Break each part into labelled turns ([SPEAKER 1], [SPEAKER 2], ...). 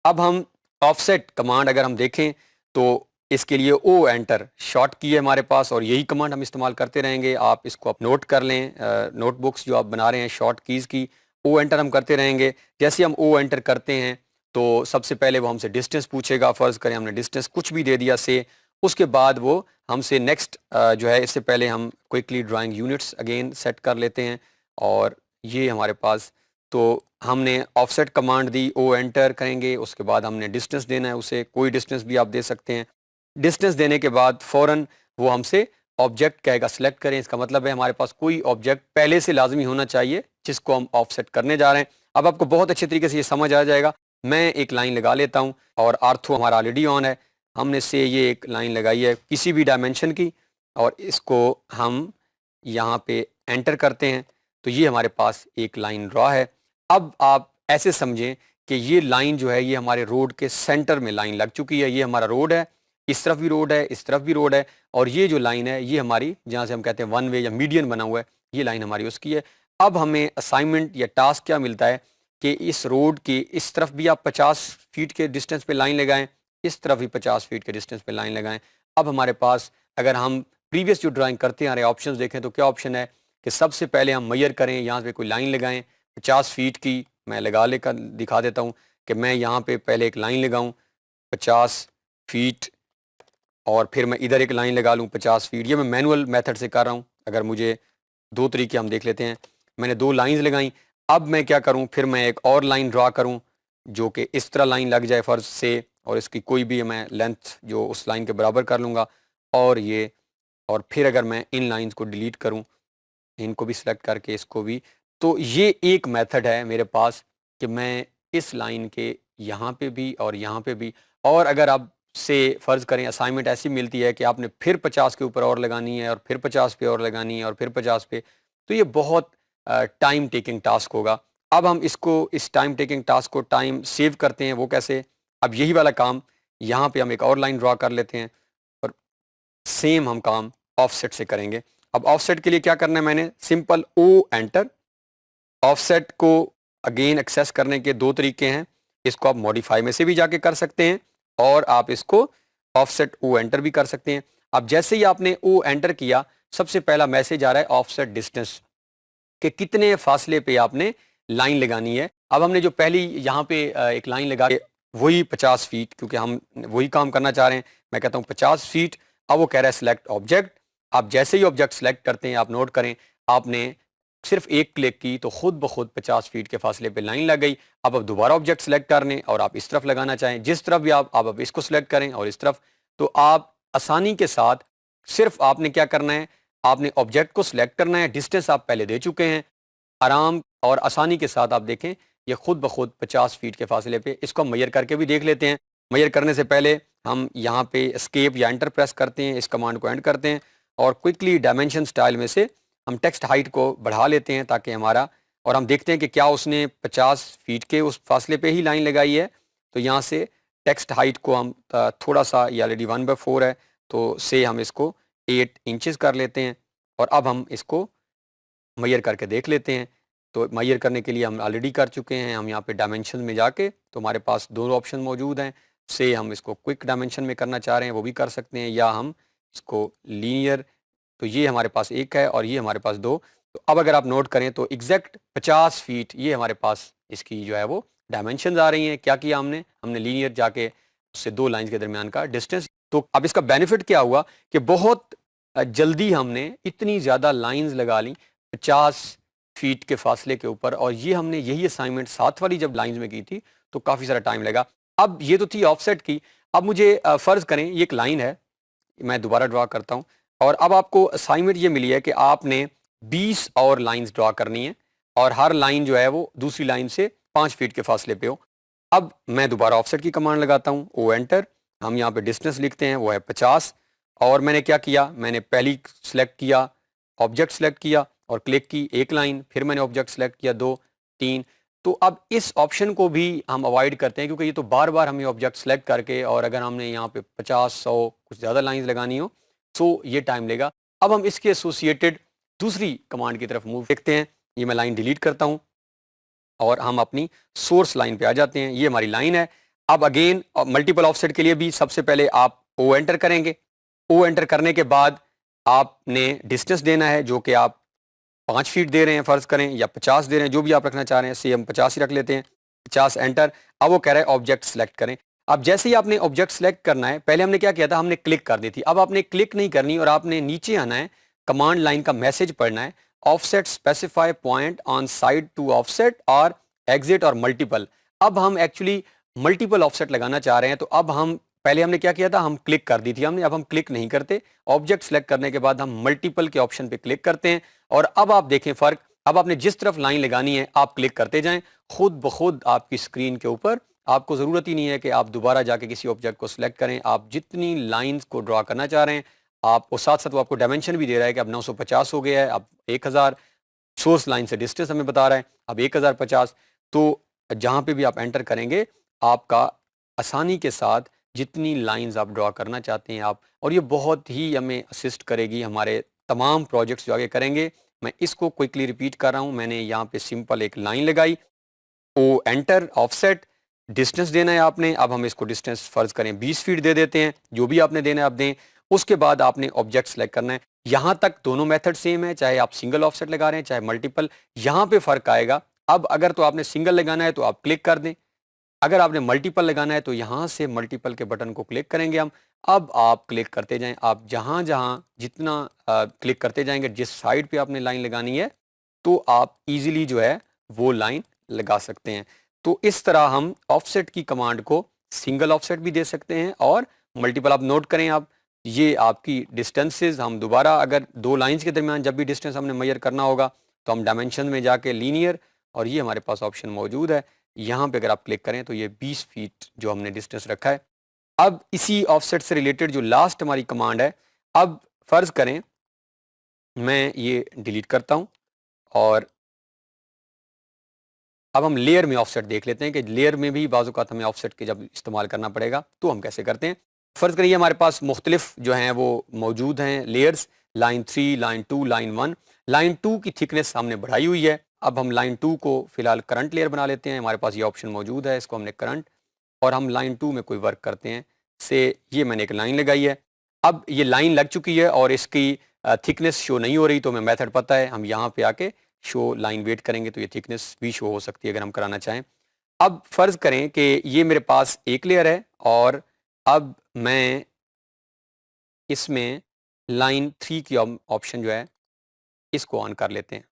[SPEAKER 1] अब हम offset command अगर हम देखें तो इसके लिए ओ एंटर शॉर्ट की है हमारे पास, और यही कमांड हम इस्तेमाल करते रहेंगे। आप इसको आप नोट कर लें, नोटबुक्स जो आप बना रहे हैं शॉर्ट कीज़ की, ओ एंटर हम करते रहेंगे। जैसे हम ओ एंटर करते हैं तो सबसे पहले वो हमसे डिस्टेंस पूछेगा। फ़र्ज़ करें हमने डिस्टेंस कुछ भी दे दिया से, उसके बाद वो हमसे नेक्स्ट जो है, इससे पहले हम quickly drawing units again set कर लेते हैं। और ये हमारे पास, तो हमने ऑफसेट कमांड दी, ओ एंटर करेंगे, उसके बाद हमने डिस्टेंस देना है उसे, कोई डिस्टेंस भी आप दे सकते हैं। डिस्टेंस देने के बाद फ़ौरन वो हमसे ऑब्जेक्ट कहेगा सिलेक्ट करें। इसका मतलब है हमारे पास कोई ऑब्जेक्ट पहले से लाजमी होना चाहिए जिसको हम ऑफसेट करने जा रहे हैं। अब आपको बहुत अच्छे तरीके से ये समझ आ जाएगा। मैं एक लाइन लगा लेता हूँ, और आर्थो हमारा ऑलरेडी ऑन है। हमने से ये एक लाइन लगाई है किसी भी डायमेंशन की, और इसको हम यहाँ पे एंटर करते हैं, तो ये हमारे पास एक लाइन ड्रा है। अब आप ऐसे समझें कि ये लाइन जो है ये हमारे रोड के सेंटर में लाइन लग चुकी है। ये हमारा रोड है, इस तरफ भी रोड है, इस तरफ भी रोड है, और ये जो लाइन है ये हमारी, जहाँ से हम कहते हैं वन वे या मीडियन बना हुआ है, ये लाइन हमारी उसकी है। अब हमें असाइनमेंट या टास्क क्या मिलता है कि इस रोड के इस तरफ भी आप 50 फीट के डिस्टेंस पे लाइन लगाएं, इस तरफ भी 50 फीट के डिस्टेंस पे लाइन लगाएं। अब हमारे पास, अगर हम प्रीवियस जो ड्राइंग करते आ रहे ऑप्शन देखें तो क्या ऑप्शन है कि सबसे पहले हम मेजर करें, यहाँ पे कोई लाइन लगाएं 50 फीट की। मैं लगा लेकर दिखा देता हूँ कि मैं यहाँ पे पहले एक लाइन लगाऊँ 50 फीट, और फिर मैं इधर एक लाइन लगा लूँ 50 फीट। ये मैं मैनुअल मेथड से कर रहा हूँ। अगर मुझे दो तरीके हम देख लेते हैं। मैंने दो लाइंस लगाई। अब मैं क्या करूँ, फिर मैं एक और लाइन ड्रा करूँ जो कि इस तरह लाइन लग जाए फ़र्ज से, और इसकी कोई भी मैं लेंथ जो उस लाइन के बराबर कर लूँगा। और ये, और फिर अगर मैं इन लाइंस को डिलीट करूँ, इनको भी सिलेक्ट करके इसको भी, तो ये एक मेथड है मेरे पास कि मैं इस लाइन के यहाँ पे भी और यहाँ पे भी, और अगर आप से फ़र्ज़ करें असाइनमेंट ऐसी मिलती है कि आपने फिर 50 के ऊपर और लगानी है, और फिर 50 पे और लगानी है, और फिर 50 पे, तो ये बहुत टाइम टेकिंग टास्क होगा। अब हम इसको, इस टाइम टेकिंग टास्क को टाइम सेव करते हैं। वो कैसे? अब यही वाला काम यहाँ पे हम एक और लाइन ड्रा कर लेते हैं, और सेम हम काम ऑफसेट से करेंगे। अब ऑफसेट के लिए क्या करना है, मैंने सिंपल ओ एंटर। ऑफसेट को अगेन एक्सेस करने के दो तरीके हैं। इसको आप मॉडिफाई में से भी जाके कर सकते हैं, और आप इसको ऑफसेट ओ एंटर भी कर सकते हैं। अब जैसे ही आपने ओ एंटर किया, सबसे पहला मैसेज आ रहा है ऑफसेट डिस्टेंस, कि कितने फासले पे आपने लाइन लगानी है। अब हमने जो पहली यहाँ पे एक लाइन लगा के, वही 50 फीट, क्योंकि हम वही काम करना चाह रहे हैं। मैं कहता हूँ 50 फीट। अब वो कह रहा है सिलेक्ट ऑब्जेक्ट। आप जैसे ही ऑब्जेक्ट सेलेक्ट करते हैं, आप नोट करें, आपने सिर्फ एक क्लिक की तो खुद ब खुद 50 फीट के फासले पे लाइन लग गई। अब दोबारा ऑब्जेक्ट सेलेक्ट करने, और आप इस तरफ लगाना चाहें, जिस तरफ भी आप अब इसको सिलेक्ट करें और इस तरफ, तो आप आसानी के साथ, सिर्फ आपने क्या करना है, आपने ऑब्जेक्ट को सिलेक्ट करना है। डिस्टेंस आप पहले दे चुके हैं। आराम और आसानी के साथ आप देखें, ये खुद ब खुद 50 फीट के फासले पे। इसको हम मेजर करके भी देख लेते हैं। मेजर करने से पहले हम यहाँ पे एस्केप या एंटर प्रेस करते हैं, इस कमांड को एंड करते हैं, और क्विकली डायमेंशन स्टाइल में से हम टेक्स्ट हाइट को बढ़ा लेते हैं, ताकि हमारा, और हम देखते हैं कि क्या उसने 50 फीट के उस फासले पे ही लाइन लगाई है। तो यहाँ से टेक्स्ट हाइट को हम थोड़ा सा, ये ऑलरेडी 1/4 है, तो से हम इसको 8 इंचज़ कर लेते हैं। और अब हम इसको मेजर करके देख लेते हैं। तो मेजर करने के लिए हम ऑलरेडी कर चुके हैं। हम यहाँ पे डायमेंशन में जाके, तो हमारे पास दोनों ऑप्शन मौजूद हैं। से हम इसको क्विक डायमेंशन में करना चाह रहे हैं वो भी कर सकते हैं, या हम इसको लीनियर, तो ये हमारे पास एक है और ये हमारे पास दो। तो अब अगर आप नोट करें तो एग्जैक्ट 50 फीट ये हमारे पास इसकी जो है वो डायमेंशन आ रही हैं। क्या किया हमने, हमने लीनियर जाके उससे दो लाइंस के दरमियान का डिस्टेंस। तो अब इसका बेनिफिट क्या हुआ कि बहुत जल्दी हमने इतनी ज़्यादा लाइंस लगा ली 50 फीट के फासले के ऊपर, और ये हमने यही असाइनमेंट 7 वाली जब लाइंस में की थी तो काफ़ी सारा टाइम लगा। अब ये तो थी ऑफसेट की। अब मुझे फ़र्ज़ करें ये एक लाइन है, मैं दोबारा ड्रा करता हूँ, और अब आपको असाइनमेंट ये मिली है कि आपने 20 और लाइंस ड्रा करनी है, और हर लाइन जो है वो दूसरी लाइन से 5 फीट के फासले पे हो। अब मैं दोबारा ऑफसेट की कमांड लगाता हूँ, ओ एंटर। हम यहाँ पे डिस्टेंस लिखते हैं, वो है 50। और मैंने क्या किया, मैंने पहली सेलेक्ट किया, ऑब्जेक्ट सेलेक्ट किया और क्लिक की एक लाइन, फिर मैंने ऑब्जेक्ट सेलेक्ट किया 2, 3। तो अब इस ऑप्शन को भी हम अवॉइड करते हैं, क्योंकि ये तो बार बार हमें ऑब्जेक्ट सेलेक्ट करके, और अगर हमने यहाँ पे 50, 100 कुछ ज़्यादा लाइंस लगानी हो तो ये टाइम लेगा। अब हम इसके एसोसिएटेड दूसरी कमांड की तरफ मूव देखते हैं। ये मैं लाइन डिलीट करता हूँ, और हम अपनी सोर्स लाइन पे आ जाते हैं। ये हमारी लाइन है। अब अगेन मल्टीपल ऑफसेट के लिए भी सबसे पहले आप ओ एंटर करेंगे। ओ एंटर करने के बाद आपने डिस्टेंस देना है, जो कि आप 5 फीट दे रहे हैं फर्ज करें, या 50 दे रहे हैं, जो भी आप रखना चाह रहे हैं। से हम 50 ही रख लेते हैं। 50 एंटर। अब वो कह रहा है ऑब्जेक्ट सेलेक्ट करें। अब जैसे ही आपने ऑब्जेक्ट सेलेक्ट करना है, पहले हमने क्या किया था, हमने क्लिक कर दी थी। अब आपने क्लिक नहीं करनी और आपने नीचे आना है, कमांड लाइन का मैसेज पढ़ना है, offset specify point on side to offset और एग्जिट और मल्टीपल। अब हम एक्चुअली मल्टीपल ऑफसेट लगाना चाह रहे हैं, तो अब हम पहले हमने क्या किया था, हम क्लिक कर दी थी हमने, अब हम क्लिक नहीं करते। ऑब्जेक्ट सेलेक्ट करने के बाद हम मल्टीपल के ऑप्शन पे क्लिक करते हैं और अब आप देखें फर्क। अब आपने जिस तरफ लाइन लगानी है आप क्लिक करते जाएं, खुद ब खुद आपकी स्क्रीन के ऊपर, आपको ज़रूरत ही नहीं है कि आप दोबारा जाके किसी ऑब्जेक्ट को सिलेक्ट करें। आप जितनी लाइंस को ड्रा करना चाह रहे हैं, आप उस साथ साथ वो आपको डायमेंशन भी दे रहा है कि अब 950 हो गया है, अब 1000 सोर्स लाइन से डिस्टेंस हमें बता रहा है, अब 1050। तो जहाँ पे भी आप एंटर करेंगे, आपका आसानी के साथ जितनी लाइंस आप ड्रा करना चाहते हैं आप, और ये बहुत ही हमें असिस्ट करेगी हमारे तमाम प्रोजेक्ट्स जो आगे करेंगे। मैं इसको क्विकली रिपीट कर रहा हूँ। मैंने यहाँ पे सिंपल एक लाइन लगाई, ओ एंटर, ऑफसेट, डिस्टेंस देना है आपने। अब हम इसको डिस्टेंस फर्ज करें 20 फीट दे देते हैं, जो भी आपने देना है आप दें। उसके बाद आपने ऑब्जेक्ट सेलेक्ट करना है। यहाँ तक दोनों मेथड सेम है, चाहे आप सिंगल ऑफसेट लगा रहे हैं चाहे मल्टीपल। यहाँ पे फर्क आएगा। अब अगर तो आपने सिंगल लगाना है तो आप क्लिक कर दें, अगर आपने मल्टीपल लगाना है तो यहाँ से मल्टीपल के बटन को क्लिक करेंगे हम। अब आप क्लिक करते जाएं, आप जहाँ जहाँ जितना क्लिक करते जाएंगे, जिस साइड पे आपने लाइन लगानी है, तो आप इजीली जो है वो लाइन लगा सकते हैं। तो इस तरह हम ऑफसेट की कमांड को सिंगल ऑफसेट भी दे सकते हैं और मल्टीपल। आप नोट करें, आप ये आपकी डिस्टेंसेस, हम दोबारा अगर दो लाइंस के दरमियान जब भी डिस्टेंस हमने मेजर करना होगा तो हम डायमेंशन में जाके लीनियर, और ये हमारे पास ऑप्शन मौजूद है, यहाँ पे अगर आप क्लिक करें तो ये 20 फीट जो हमने डिस्टेंस रखा है। अब इसी ऑफसेट से रिलेटेड जो लास्ट हमारी कमांड है, अब फर्ज करें मैं ये डिलीट करता हूँ और अब हम लेयर में ऑफसेट देख लेते हैं कि लेयर में भी बाज़ औक़ात हमें ऑफसेट के जब इस्तेमाल करना पड़ेगा तो हम कैसे करते हैं। फ़र्ज़ करिए हमारे पास मुख्तलिफ जो हैं वो मौजूद हैं layers, line 3, line 2, line 1। Line 2 की थिकनेस हमने बढ़ाई हुई है। अब हम लाइन 2 को फ़िलहाल करंट लेयर बना लेते हैं। हमारे पास ये ऑप्शन मौजूद है, इसको हमने करंट, और हम लाइन 2 में कोई वर्क करते हैं। से ये मैंने एक लाइन लगाई है। अब ये लाइन लग चुकी है और इसकी थिकनेस शो नहीं हो रही, तो हमें मेथड पता है, हम यहाँ पे आके शो लाइन वेट करेंगे तो ये थिकनेस भी शो हो सकती है अगर हम कराना चाहें। अब फर्ज करें कि ये मेरे पास एक लेयर है और अब मैं इसमें लाइन 3 की ऑप्शन जो है इसको ऑन कर लेते हैं।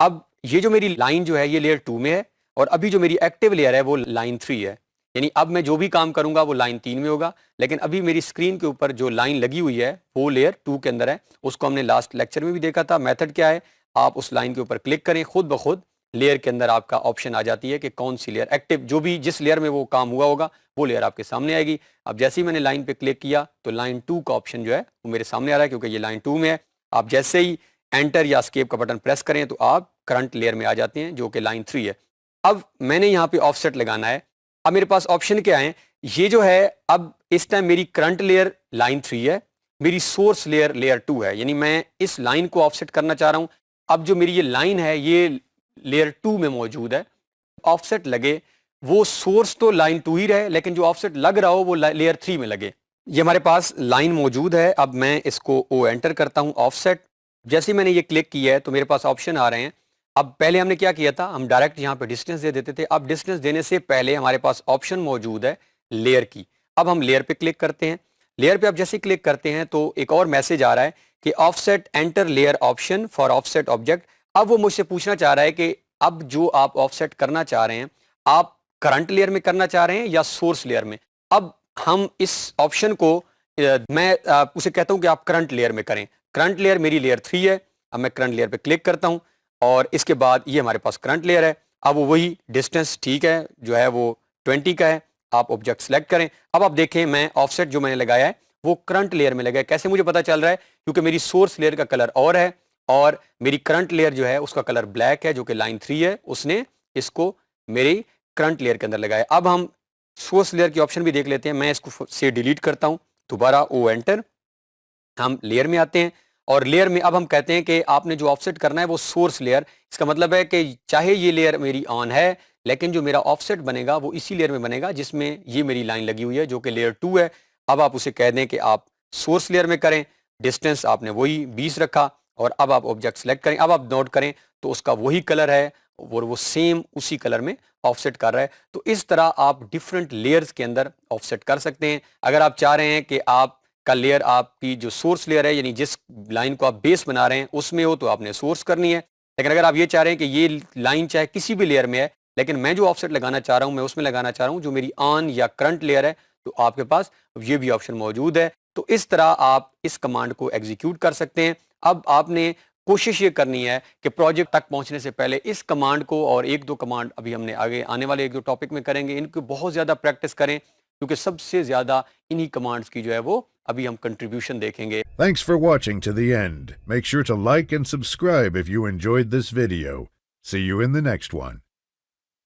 [SPEAKER 1] अब ये जो मेरी लाइन जो है ये लेयर 2 में है और अभी जो मेरी एक्टिव लेयर है वो लाइन 3 है। यानी अब मैं जो भी काम करूंगा वो लाइन 3 में होगा, लेकिन अभी मेरी स्क्रीन के ऊपर जो लाइन लगी हुई है वो लेयर 2 के अंदर है। उसको हमने लास्ट लेक्चर में भी देखा था। मेथड क्या है, आप उस लाइन के ऊपर क्लिक करें, खुद ब खुद लेयर के अंदर आपका ऑप्शन आ जाती है कि कौन सी लेयर एक्टिव, जो भी जिस लेयर में वो काम हुआ होगा वो लेयर आपके सामने आएगी। अब जैसे ही मैंने लाइन पे क्लिक किया तो लाइन 2 का ऑप्शन जो है वो मेरे सामने आ रहा है, क्योंकि ये लाइन 2 में है। आप जैसे ही एंटर या एस्केप का बटन प्रेस करें तो आप करंट लेयर में आ जाते हैं जो कि लाइन 3 है। अब मैंने यहाँ पे ऑफसेट लगाना है। अब मेरे पास ऑप्शन क्या है, ये जो है अब इस टाइम मेरी करंट लेयर लाइन 3 है, मेरी सोर्स लेयर लेयर 2 है। यानी मैं इस लाइन को ऑफसेट करना चाह रहा हूँ। अब जो मेरी ये लाइन है ये लेयर 2 में मौजूद है। ऑफसेट लगे, वो सोर्स तो लाइन 2 ही रहे, लेकिन जो ऑफसेट लग रहा हो वो लेयर 3 में लगे। ये हमारे पास लाइन मौजूद है। अब मैं इसको ओ एंटर करता हूँ ऑफसेट। जैसे ही मैंने ये क्लिक किया है तो मेरे पास ऑप्शन आ रहे हैं। अब पहले हमने क्या किया था, हम डायरेक्ट यहाँ पे डिस्टेंस दे देते थे। अब डिस्टेंस देने से पहले हमारे पास ऑप्शन मौजूद है लेयर की। अब हम लेयर पे क्लिक करते हैं। लेयर पे आप जैसे क्लिक करते हैं तो एक और मैसेज आ रहा है कि offset enter layer option for offset object. अब वो मुझसे पूछना चाह रहा है कि अब जो आप ऑफसेट करना चाह रहे हैं, आप करंट लेयर में करना चाह रहे हैं या सोर्स लेयर में। अब हम इस ऑप्शन को मैं उसे कहता हूं कि आप करंट लेयर में करें। करंट लेयर मेरी लेयर 3 है। अब मैं करंट लेयर पे क्लिक करता हूं और इसके बाद ये हमारे पास करंट लेयर है। अब वो वही डिस्टेंस ठीक है जो है वो 20 का है। आप ऑब्जेक्ट सेलेक्ट करें। अब आप देखें मैं ऑफसेट जो मैंने लगाया है वो करंट लेयर में लगा है। कैसे मुझे पता चल रहा है, क्योंकि मेरी सोर्स लेयर का कलर और है और मेरी करंट लेयर जो है उसका कलर ब्लैक है जो कि लाइन 3 है। उसने इसको मेरी करंट लेयर के अंदर लगाया। अब हम सोर्स लेयर की ऑप्शन भी देख लेते हैं। मैं इसको से डिलीट करता हूं, दोबारा ओ एंटर, हम लेयर में आते हैं और लेयर में अब हम कहते हैं कि आपने जो ऑफसेट करना है वो सोर्स लेयर। इसका मतलब है कि चाहे ये लेयर मेरी ऑन है लेकिन जो मेरा ऑफसेट बनेगा वो इसी लेयर में बनेगा जिसमें ये मेरी लाइन लगी हुई है जो कि लेयर 2 है। अब आप उसे कह दें कि आप सोर्स लेयर में करें, डिस्टेंस आपने वही 20 रखा और अब आप ऑब्जेक्ट सेलेक्ट करें। अब आप नोट करें तो उसका वही कलर है और वो सेम उसी कलर में ऑफसेट कर रहा है। तो इस तरह आप डिफरेंट लेयर्स के अंदर ऑफसेट कर सकते हैं। अगर आप चाह रहे हैं कि आप का लेयर आपकी जो सोर्स लेयर है यानी जिस लाइन को आप बेस बना रहे हैं उसमें हो तो आपने सोर्स करनी है। लेकिन अगर आप ये चाह रहे हैं कि ये लाइन चाहे किसी भी लेयर में है लेकिन मैं जो ऑफसेट लगाना चाह रहा हूं मैं उसमें लगाना चाह रहा हूं जो मेरी ऑन या करंट लेयर है, तो आपके पास ये भी ऑप्शन मौजूद है। तो इस तरह आप इस कमांड को एग्जीक्यूट कर सकते हैं। अब आपने कोशिश ये करनी है कि प्रोजेक्ट तक पहुंचने से पहले इस कमांड को और एक दो कमांड अभी हमने आगे आने वाले एक दो टॉपिक में करेंगे, इनको बहुत ज़्यादा प्रैक्टिस करें क्योंकि सबसे ज़्यादा इन्हीं कमांड्स की जो है वो अभी हम कंट्रीब्यूशन देखेंगे।
[SPEAKER 2] Thanks for watching to the end. Make sure to like and subscribe if you enjoyed this video. See you in the next one.